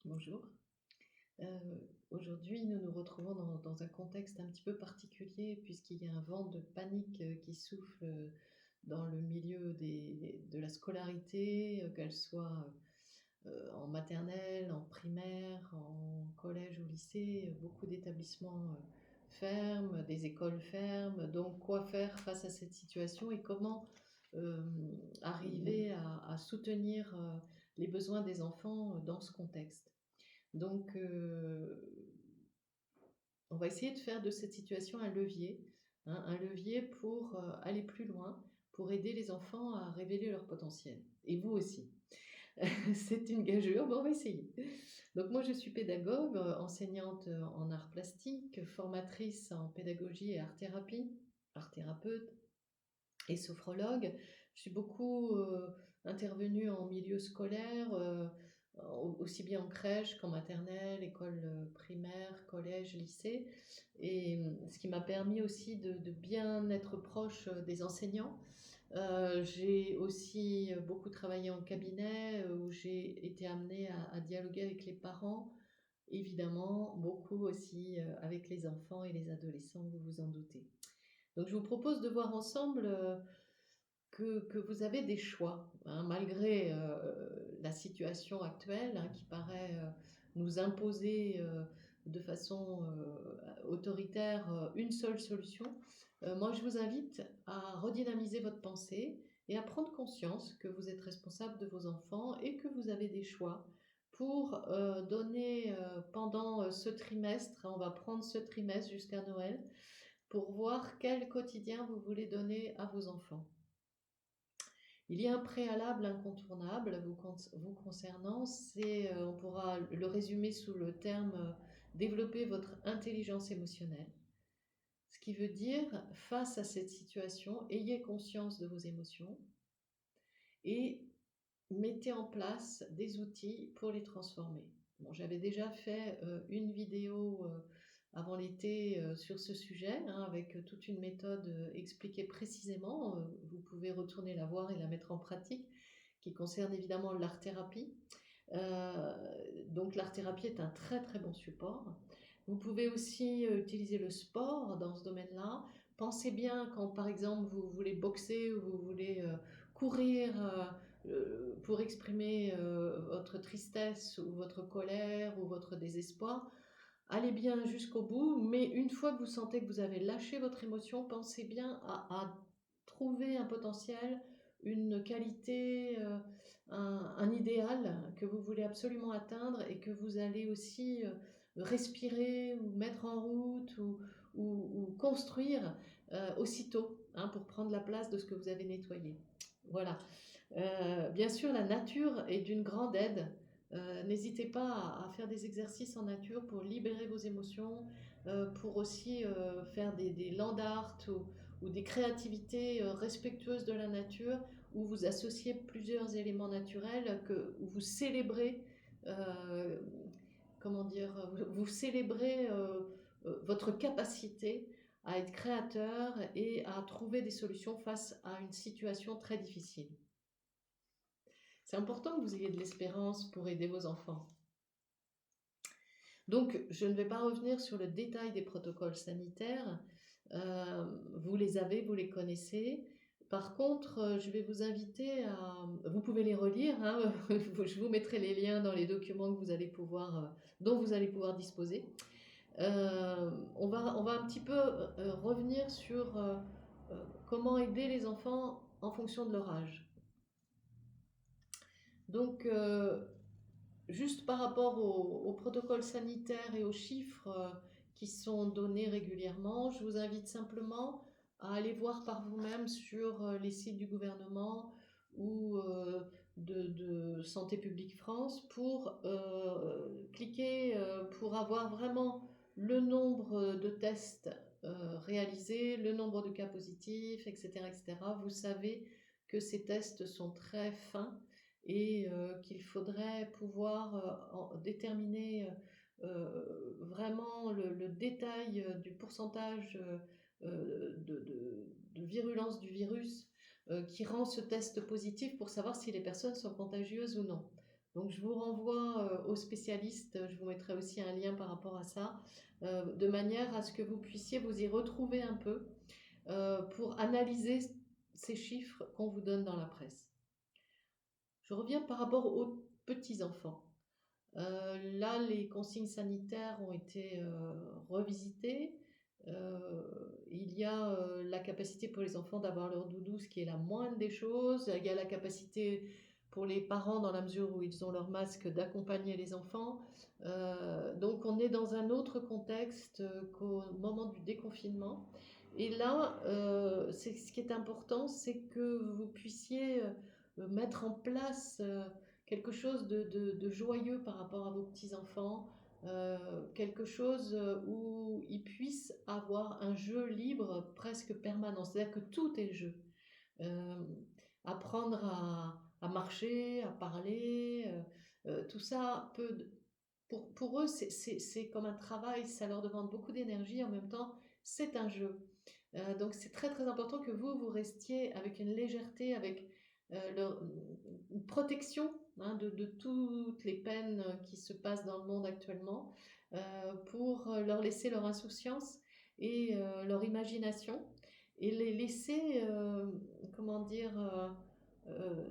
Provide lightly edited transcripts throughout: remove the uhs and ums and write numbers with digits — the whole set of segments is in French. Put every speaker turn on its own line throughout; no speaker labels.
Bonjour. Aujourd'hui, nous nous retrouvons dans un contexte un petit peu particulier puisqu'il y a un vent de panique, qui souffle, dans le milieu de la scolarité, qu'elle soit, en maternelle, en primaire, en collège ou lycée. Beaucoup d'établissements, ferment, des écoles ferment. Donc quoi faire face à cette situation et comment, arriver à soutenir, les besoins des enfants, dans ce contexte? Donc, on va essayer de faire de cette situation un levier pour, aller plus loin, pour aider les enfants à révéler leur potentiel et vous aussi. C'est une gageure, mais on va essayer. Donc moi, je suis pédagogue, enseignante, en arts plastiques, formatrice en pédagogie et art-thérapie, art thérapeute et sophrologue. Je suis beaucoup, intervenue en milieu scolaire, aussi bien en crèche qu'en maternelle, école, primaire, collège, lycée et ce qui m'a permis aussi de bien être proche, des enseignants. J'ai aussi, beaucoup travaillé en cabinet, où j'ai été amenée à dialoguer avec les parents, évidemment, beaucoup aussi, avec les enfants et les adolescents, vous vous en doutez. Donc je vous propose de voir ensemble, que vous avez des choix, hein, malgré, la situation actuelle, hein, qui paraît, nous imposer, de façon, autoritaire, une seule solution. Moi, je vous invite à redynamiser votre pensée et à prendre conscience que vous êtes responsable de vos enfants et que vous avez des choix pour, donner, pendant, ce trimestre, on va prendre ce trimestre jusqu'à Noël, pour voir quel quotidien vous voulez donner à vos enfants. Il y a un préalable incontournable vous concernant, c'est, on pourra le résumer sous le terme, développer votre intelligence émotionnelle. Ce qui veut dire, face à cette situation, ayez conscience de vos émotions et mettez en place des outils pour les transformer. Bon, j'avais déjà fait, une vidéo, avant l'été, sur ce sujet, hein, avec, toute une méthode, expliquée précisément, vous pouvez retourner la voir et la mettre en pratique, qui concerne évidemment l'art-thérapie. Donc l'art-thérapie est un très, très bon support. Vous pouvez aussi, utiliser le sport dans ce domaine-là. Pensez bien quand, par exemple, vous voulez boxer ou vous voulez, courir, pour exprimer, votre tristesse ou votre colère ou votre désespoir, allez bien jusqu'au bout, mais une fois que vous sentez que vous avez lâché votre émotion, pensez bien à trouver un potentiel, une qualité, un idéal que vous voulez absolument atteindre et que vous allez aussi, respirer ou mettre en route ou construire, aussitôt, hein, pour prendre la place de ce que vous avez nettoyé. Voilà. Bien sûr, la nature est d'une grande aide. N'hésitez pas à faire des exercices en nature pour libérer vos émotions, pour aussi faire des land art ou des créativités respectueuses de la nature, où vous associez plusieurs éléments naturels, où vous célébrez, euh, comment dire, vous célébrez votre capacité à être créateur et à trouver des solutions face à une situation très difficile. C'est important que vous ayez de l'espérance pour aider vos enfants. Donc, je ne vais pas revenir sur le détail des protocoles sanitaires. Vous les avez, vous les connaissez. Par contre, je vais vous inviter à... Vous pouvez les relire, hein, je vous mettrai les liens dans les documents que vous allez pouvoir, dont vous allez pouvoir disposer. On va un petit peu revenir sur comment aider les enfants en fonction de leur âge. Donc, juste par rapport au protocole sanitaire et aux chiffres qui sont donnés régulièrement, je vous invite simplement à aller voir par vous-même sur les sites du gouvernement ou de Santé publique France pour cliquer pour avoir vraiment le nombre de tests réalisés, le nombre de cas positifs, etc., etc. Vous savez que ces tests sont très fins et qu'il faudrait pouvoir déterminer vraiment le détail du pourcentage de virulence du virus qui rend ce test positif pour savoir si les personnes sont contagieuses ou non. Donc je vous renvoie aux spécialistes, je vous mettrai aussi un lien par rapport à ça, de manière à ce que vous puissiez vous y retrouver un peu pour analyser ces chiffres qu'on vous donne dans la presse. Je reviens par rapport aux petits-enfants. Là, les consignes sanitaires ont été revisitées. Il y a la capacité pour les enfants d'avoir leur doudou, ce qui est la moindre des choses. Il y a la capacité pour les parents, dans la mesure où ils ont leur masque, d'accompagner les enfants. Donc on est dans un autre contexte qu'au moment du déconfinement. Et là, ce qui est important, c'est que vous puissiez mettre en place quelque chose de joyeux par rapport à vos petits-enfants, quelque chose où ils puissent avoir un jeu libre presque permanent, c'est-à-dire que tout est jeu. Euh, Apprendre à marcher, à parler, tout ça pour eux, c'est comme un travail, ça leur demande beaucoup d'énergie, en même temps, c'est un jeu. Donc c'est très très important que vous restiez avec une légèreté, avec une protection hein, de toutes les peines qui se passent dans le monde actuellement, pour leur laisser leur insouciance et leur imagination, et les laisser, comment dire,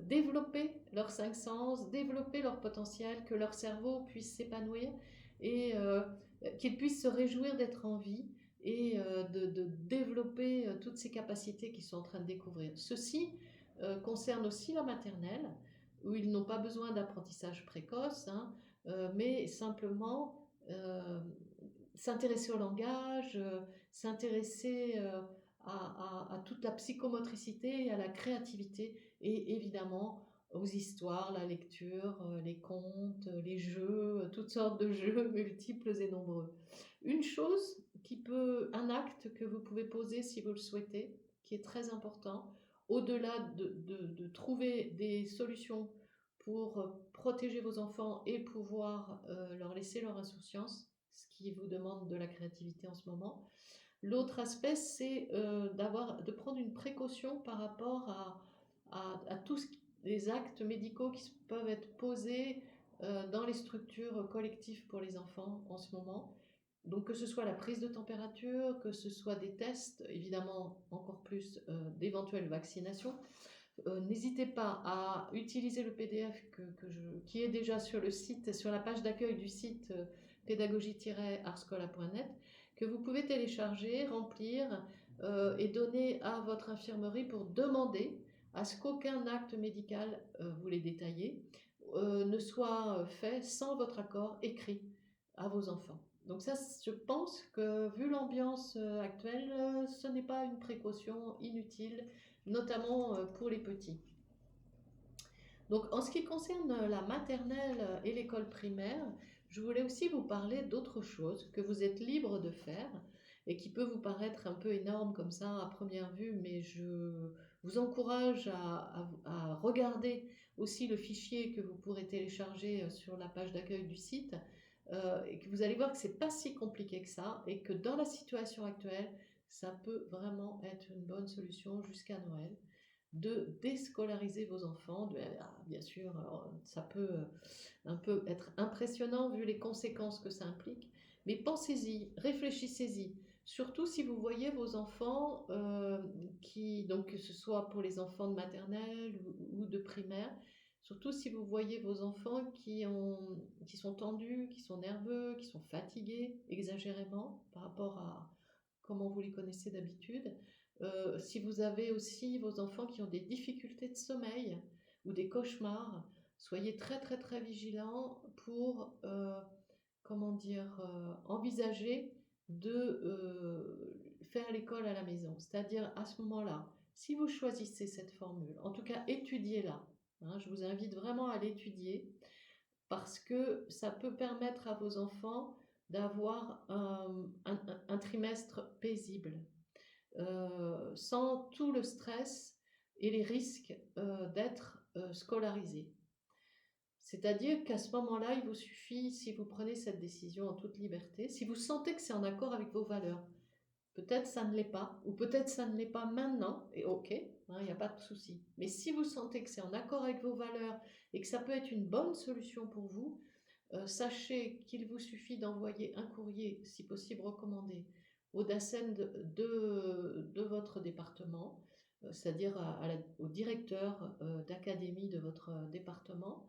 développer leurs cinq sens, développer leur potentiel, que leur cerveau puisse s'épanouir et qu'ils puissent se réjouir d'être en vie et de développer toutes ces capacités qu'ils sont en train de découvrir. Ceci concerne aussi la maternelle, où ils n'ont pas besoin d'apprentissage précoce, hein, mais simplement s'intéresser au langage, s'intéresser à toute la psychomotricité et à la créativité, et évidemment aux histoires, la lecture, les contes, les jeux, toutes sortes de jeux multiples et nombreux. Une chose un acte que vous pouvez poser si vous le souhaitez, qui est très important, au-delà de trouver des solutions pour protéger vos enfants et pouvoir leur laisser leur insouciance, ce qui vous demande de la créativité en ce moment. L'autre aspect, c'est de prendre une précaution par rapport à tous les actes médicaux qui peuvent être posés dans les structures collectives pour les enfants en ce moment. Donc que ce soit la prise de température, que ce soit des tests, évidemment encore plus d'éventuelles vaccinations. N'hésitez pas à utiliser le PDF qui est déjà sur le site, sur la page d'accueil du site pédagogie-arscola.net, que vous pouvez télécharger, remplir et donner à votre infirmerie pour demander à ce qu'aucun acte médical, vous les détaillez, ne soit fait sans votre accord écrit à vos enfants. Donc ça, je pense que vu l'ambiance actuelle, ce n'est pas une précaution inutile, notamment pour les petits. Donc en ce qui concerne la maternelle et l'école primaire, je voulais aussi vous parler d'autre chose que vous êtes libre de faire et qui peut vous paraître un peu énorme comme ça à première vue, mais je vous encourage à regarder aussi le fichier que vous pourrez télécharger sur la page d'accueil du site, et que vous allez voir que c'est pas si compliqué que ça, et que dans la situation actuelle, ça peut vraiment être une bonne solution jusqu'à Noël de déscolariser vos enfants. Bien sûr, ça peut un peu être impressionnant vu les conséquences que ça implique, mais pensez-y, réfléchissez-y. Surtout si vous voyez vos enfants, donc que ce soit pour les enfants de maternelle ou de primaire, surtout si vous voyez vos enfants qui sont tendus, qui sont nerveux, qui sont fatigués exagérément par rapport à comment vous les connaissez d'habitude. Si vous avez aussi vos enfants qui ont des difficultés de sommeil ou des cauchemars, soyez très très très vigilants pour envisager de faire l'école à la maison. C'est-à-dire à ce moment-là, si vous choisissez cette formule, en tout cas étudiez-la. Hein, je vous invite vraiment à l'étudier parce que ça peut permettre à vos enfants d'avoir un trimestre paisible, sans tout le stress et les risques d'être scolarisé. C'est-à-dire qu'à ce moment-là, il vous suffit, si vous prenez cette décision en toute liberté, si vous sentez que c'est en accord avec vos valeurs, peut-être ça ne l'est pas, ou peut-être ça ne l'est pas maintenant, et ok, hein, il n'y a pas de souci. Mais si vous sentez que c'est en accord avec vos valeurs et que ça peut être une bonne solution pour vous, sachez qu'il vous suffit d'envoyer un courrier, si possible recommandé, au DACEN de votre département, c'est-à-dire au directeur d'académie de votre département,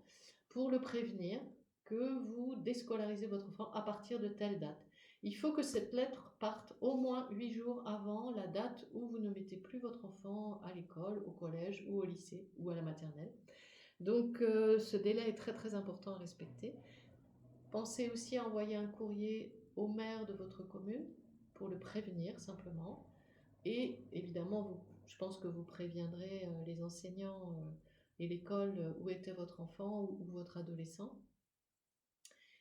pour le prévenir que vous déscolarisez votre enfant à partir de telle date. Il faut que cette lettre parte au moins 8 jours avant la date où vous ne mettez plus votre enfant à l'école, au collège ou au lycée ou à la maternelle. Donc ce délai est très très important à respecter. Pensez aussi à envoyer un courrier au maire de votre commune pour le prévenir simplement. Et évidemment, je pense que vous préviendrez les enseignants et l'école où était votre enfant ou votre adolescent.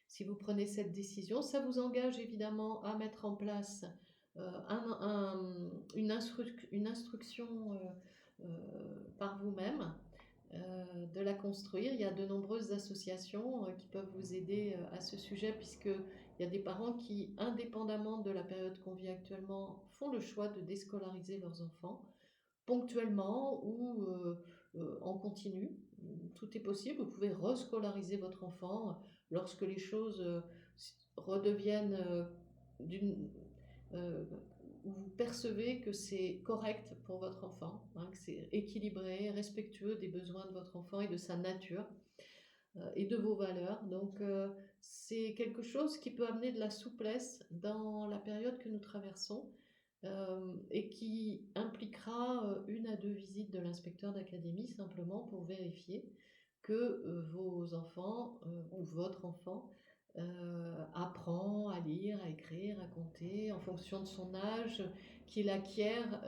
Si vous prenez cette décision, ça vous engage évidemment à mettre en place une instruction par vous-même, de la construire. Il y a de nombreuses associations qui peuvent vous aider à ce sujet, puisqu'il y a des parents qui, indépendamment de la période qu'on vit actuellement, font le choix de déscolariser leurs enfants ponctuellement ou en continu. Tout est possible. Vous pouvez rescolariser votre enfant lorsque les choses redeviennent d'une où vous percevez que c'est correct pour votre enfant, hein, que c'est équilibré, respectueux des besoins de votre enfant et de sa nature et de vos valeurs. Donc c'est quelque chose qui peut amener de la souplesse dans la période que nous traversons et qui impliquera une à deux visites de l'inspecteur d'académie simplement pour vérifier que vos enfants ou votre enfant apprend à lire, à écrire, à compter en fonction de son âge, qu'il acquiert,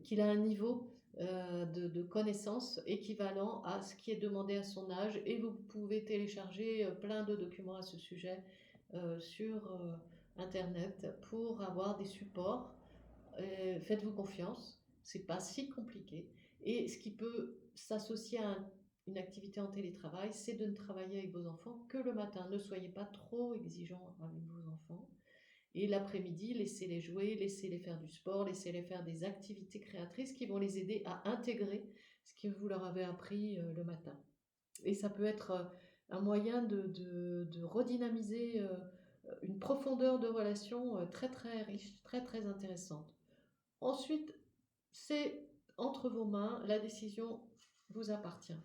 qu'il a un niveau de connaissances équivalent à ce qui est demandé à son âge. Et vous pouvez télécharger plein de documents à ce sujet sur Internet pour avoir des supports. Faites-vous confiance, c'est pas si compliqué. Et ce qui peut s'associer à une activité en télétravail, c'est de ne travailler avec vos enfants que le matin. Ne soyez pas trop exigeants avec vos enfants. Et l'après-midi, laissez-les jouer, laissez-les faire du sport, laissez-les faire des activités créatrices qui vont les aider à intégrer ce que vous leur avez appris le matin. Et ça peut être un moyen de redynamiser une profondeur de relation très très riche, très très intéressante. Ensuite, c'est entre vos mains, la décision vous appartient.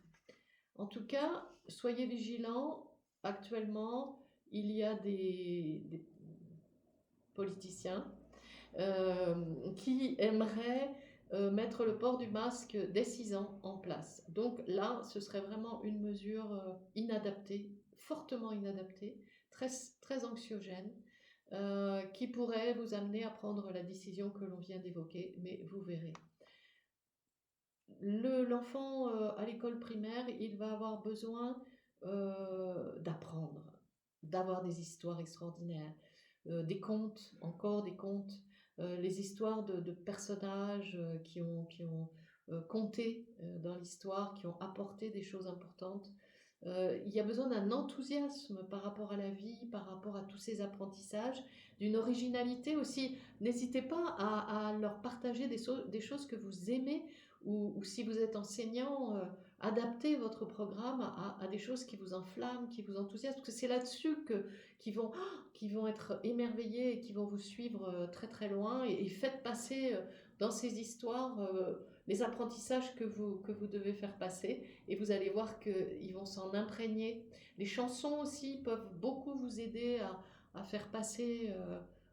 En tout cas, soyez vigilants. Actuellement, il y a des politiciens qui aimeraient mettre le port du masque dès 6 ans en place. Donc là, ce serait vraiment une mesure inadaptée, fortement inadaptée, très, très anxiogène, qui pourrait vous amener à prendre la décision que l'on vient d'évoquer, mais vous verrez. L'enfant à l'école primaire, il va avoir besoin d'apprendre, d'avoir des histoires extraordinaires, des contes, encore des contes, les histoires de personnages qui ont compté dans l'histoire, qui ont apporté des choses importantes. Il y a besoin d'un enthousiasme par rapport à la vie, par rapport à tous ces apprentissages, d'une originalité aussi. N'hésitez pas à leur partager des choses que vous aimez, ou si vous êtes enseignant, adaptez votre programme à des choses qui vous enflamment, qui vous enthousiasment, parce que c'est là-dessus qu'ils vont être émerveillés et qui vont vous suivre très très loin, et faites passer dans ces histoires les apprentissages que vous devez faire passer, et vous allez voir qu'ils vont s'en imprégner. Les chansons aussi peuvent beaucoup vous aider à faire passer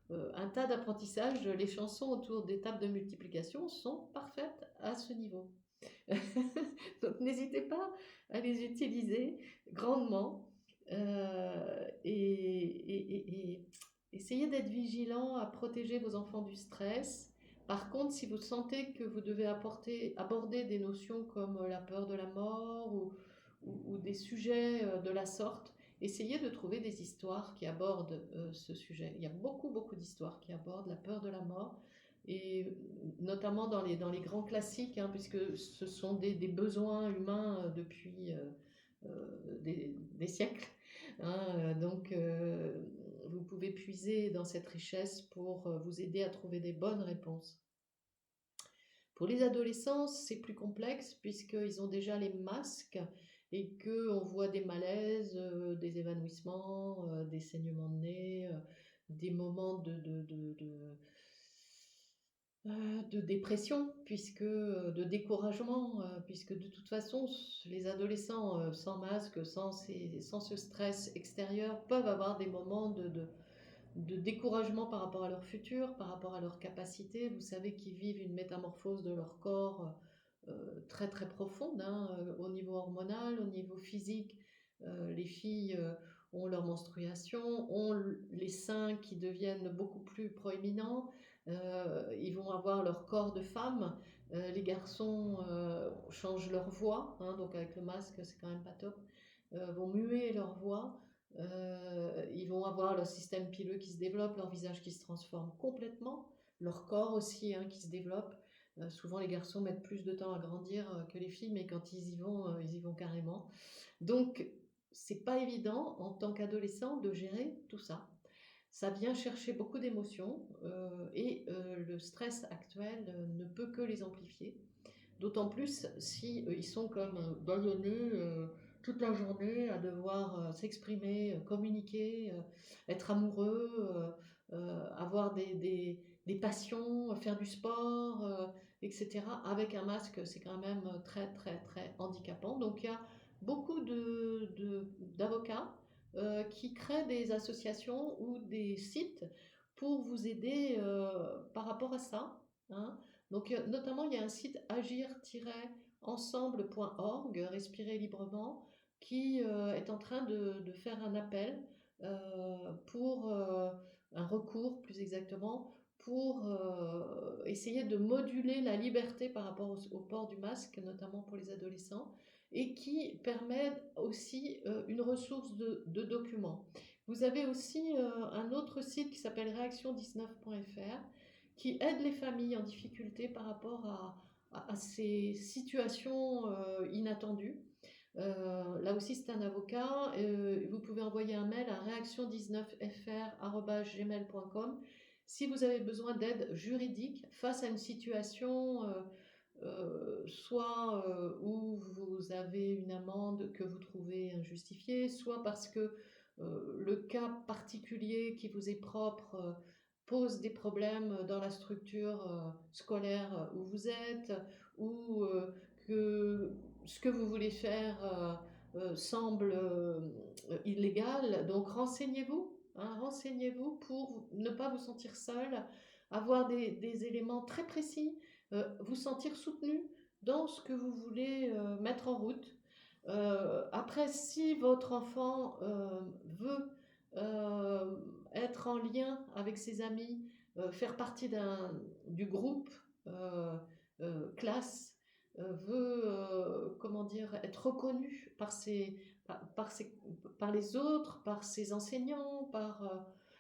un tas d'apprentissages. Les chansons autour des tables de multiplication sont parfaites à ce niveau. Donc n'hésitez pas à les utiliser grandement et essayez d'être vigilant à protéger vos enfants du stress. Par contre, si vous sentez que vous devez aborder des notions comme la peur de la mort ou des sujets de la sorte, essayez de trouver des histoires qui abordent ce sujet. Il y a beaucoup, beaucoup d'histoires qui abordent la peur de la mort, et notamment dans les grands classiques, hein, puisque ce sont des besoins humains depuis des siècles. Hein, donc, vous pouvez puiser dans cette richesse pour vous aider à trouver des bonnes réponses. Pour les adolescents, c'est plus complexe puisqu'ils ont déjà les masques et qu'on voit des malaises, des évanouissements, des saignements de nez, des moments de dépression, de découragement, puisque de toute façon, les adolescents sans masque, sans ce stress extérieur, peuvent avoir des moments de découragement par rapport à leur futur, par rapport à leur capacité. Vous savez qu'ils vivent une métamorphose de leur corps très très profonde, hein, au niveau hormonal, au niveau physique. Les filles ont leur menstruation, ont les seins qui deviennent beaucoup plus proéminents, ils vont avoir leur corps de femme. Les garçons changent leur voix, hein, donc avec le masque c'est quand même pas top, vont muer leur voix. Ils vont avoir leur système pileux qui se développe, leur visage qui se transforme complètement, leur corps aussi, hein, qui se développe. Souvent les garçons mettent plus de temps à grandir que les filles, mais quand ils y vont carrément. Donc c'est pas évident en tant qu'adolescent de gérer tout ça. Ça vient chercher beaucoup d'émotions le stress actuel ne peut que les amplifier. D'autant plus si ils sont comme bâillonnés toute la journée à devoir s'exprimer, communiquer, être amoureux, avoir des passions, faire du sport, etc. Avec un masque, c'est quand même très très très handicapant. Donc il y a beaucoup d'avocats qui créent des associations ou des sites pour vous aider par rapport à ça, hein. Donc, notamment, il y a un site agir-ensemble.org, Respirer librement, qui est en train de faire un appel pour un recours, plus exactement, pour essayer de moduler la liberté par rapport au port du masque, notamment pour les adolescents, et qui permet aussi une ressource de documents. Vous avez aussi un autre site qui s'appelle réaction19.fr qui aide les familles en difficulté par rapport à ces situations inattendues. Là aussi, c'est un avocat. Vous pouvez envoyer un mail à réaction19fr@gmail.com si vous avez besoin d'aide juridique face à une situation soit où vous avez une amende que vous trouvez injustifiée, soit parce que le cas particulier qui vous est propre pose des problèmes dans la structure scolaire où vous êtes, ou que ce que vous voulez faire semble illégal. Donc renseignez-vous, hein, renseignez-vous pour ne pas vous sentir seul, avoir des éléments très précis, vous sentir soutenu dans ce que vous voulez mettre en route. Après, si votre enfant veut euh, être en lien avec ses amis, faire partie du groupe classe, veut comment dire, être reconnu par les autres, par ses enseignants,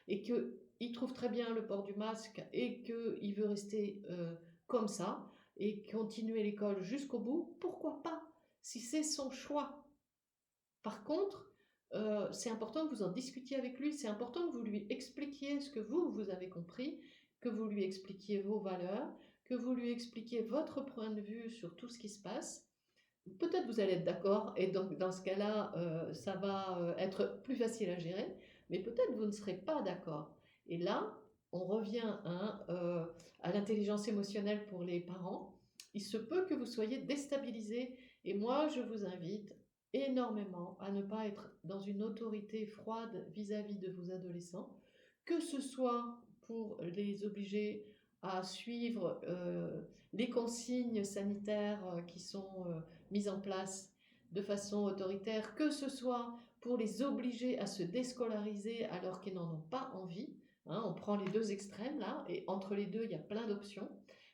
et qu'il trouve très bien le port du masque et qu'il veut rester comme ça et continuer l'école jusqu'au bout, pourquoi pas, si c'est son choix. Par contre, c'est important que vous en discutiez avec lui, c'est important que vous lui expliquiez ce que vous avez compris, que vous lui expliquiez vos valeurs, que vous lui expliquiez votre point de vue sur tout ce qui se passe. Peut-être vous allez être d'accord et donc dans ce cas-là, ça va être plus facile à gérer, mais peut-être vous ne serez pas d'accord. Et là, on revient à l'intelligence émotionnelle pour les parents. Il se peut que vous soyez déstabilisés et moi, je vous invite énormément à ne pas être dans une autorité froide vis-à-vis de vos adolescents, que ce soit pour les obliger à suivre les consignes sanitaires qui sont mises en place de façon autoritaire, que ce soit pour les obliger à se déscolariser alors qu'ils n'en ont pas envie. Hein, on prend les deux extrêmes là, et entre les deux, il y a plein d'options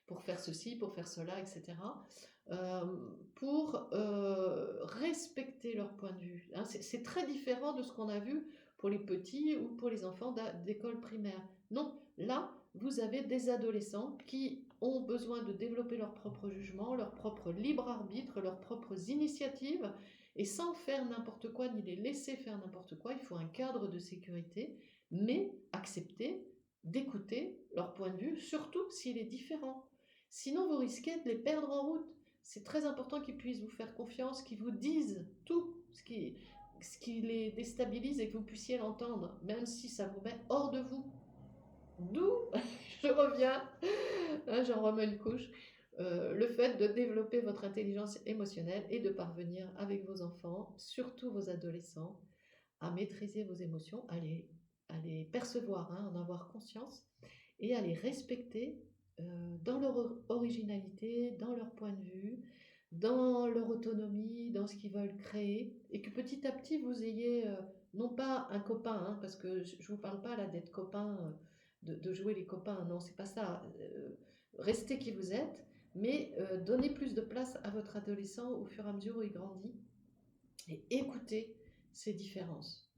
pour faire ceci, pour faire cela, etc. Euh, pour respecter leur point de vue. Hein, c'est très différent de ce qu'on a vu pour les petits ou pour les enfants d'école primaire. Non, là, vous avez des adolescents qui ont besoin de développer leur propre jugement, leur propre libre arbitre, leurs propres initiatives, et sans faire n'importe quoi ni les laisser faire n'importe quoi. Il faut un cadre de sécurité, mais accepter d'écouter leur point de vue, surtout s'il est différent. Sinon, vous risquez de les perdre en route. C'est très important qu'ils puissent vous faire confiance, qu'ils vous disent tout ce qui les déstabilise et que vous puissiez l'entendre, même si ça vous met hors de vous. D'où, je reviens, hein, j'en remets une couche, le fait de développer votre intelligence émotionnelle et de parvenir avec vos enfants, surtout vos adolescents, à maîtriser vos émotions, à les percevoir, hein, en avoir conscience et à les respecter dans leur originalité, dans leur point de vue, dans leur autonomie, dans ce qu'ils veulent créer, et que petit à petit vous ayez, non pas un copain, hein, parce que je ne vous parle pas là d'être copain, de jouer les copains, non, c'est pas ça. Restez qui vous êtes, mais donnez plus de place à votre adolescent au fur et à mesure où il grandit, et écoutez ses différences.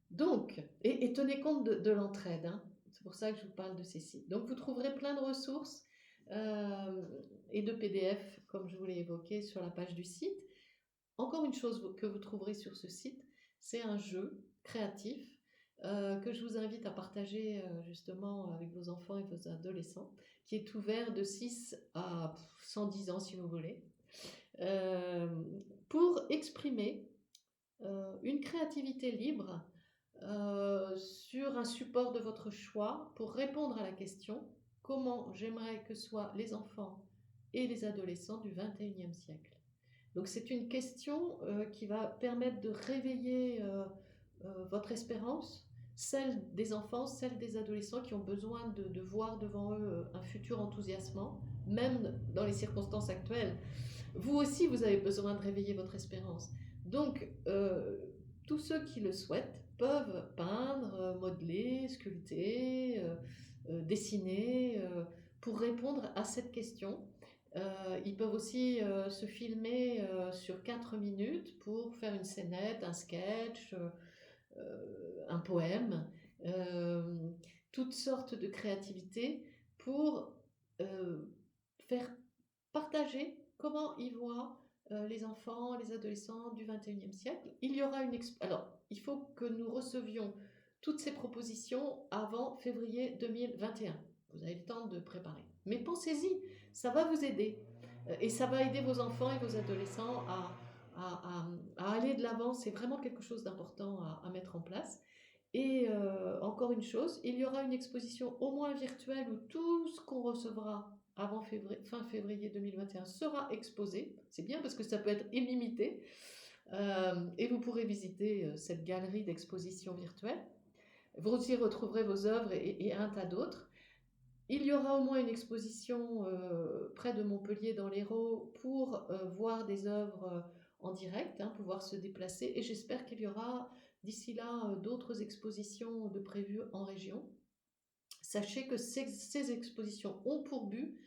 Donc, et tenez compte de l'entraide, hein. C'est pour ça que je vous parle de ces sites. Donc, vous trouverez plein de ressources euh, et de PDF, comme je vous l'ai évoqué, sur la page du site. Encore une chose que vous trouverez sur ce site, c'est un jeu créatif que je vous invite à partager justement avec vos enfants et vos adolescents, qui est ouvert de 6 à 110 ans si vous voulez, euh, pour exprimer une créativité libre sur un support de votre choix pour répondre à la question comment j'aimerais que soient les enfants et les adolescents du 21e siècle. Donc c'est une question qui va permettre de réveiller votre espérance, celle des enfants, celle des adolescents qui ont besoin de voir devant eux un futur enthousiasmant, même dans les circonstances actuelles. Vous aussi, vous avez besoin de réveiller votre espérance. Donc, tous ceux qui le souhaitent peuvent peindre, modeler, sculpter, dessiner pour répondre à cette question. Ils peuvent aussi se filmer sur 4 minutes pour faire une scénette, un sketch, un poème, euh, toutes sortes de créativité pour euh, faire partager comment ils voient les enfants, les adolescents du 21e siècle. Il y aura une Alors, il faut que nous recevions toutes ces propositions avant février 2021. Vous avez le temps de préparer. Mais pensez-y, ça va vous aider. Et ça va aider vos enfants et vos adolescents à aller de l'avant. C'est vraiment quelque chose d'important à mettre en place. Et encore une chose, il y aura une exposition au moins virtuelle où tout ce qu'on recevra avant fin février 2021 sera exposé. C'est bien parce que ça peut être illimité. Et vous pourrez visiter cette galerie d'exposition virtuelle. Vous aussi retrouverez vos œuvres et un tas d'autres. Il y aura au moins une exposition près de Montpellier dans l'Hérault pour voir des œuvres en direct, hein, pouvoir se déplacer. Et j'espère qu'il y aura d'ici là d'autres expositions de prévues en région. Sachez que ces expositions ont pour but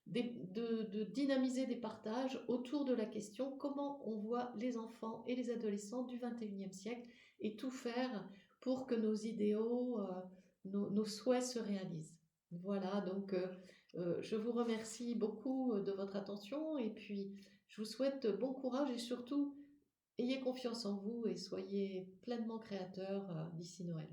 de dynamiser des partages autour de la question comment on voit les enfants et les adolescents du 21e siècle et tout faire pour que nos idéaux, nos souhaits se réalisent. Voilà, donc je vous remercie beaucoup de votre attention et puis je vous souhaite bon courage et surtout ayez confiance en vous et soyez pleinement créateurs d'ici Noël.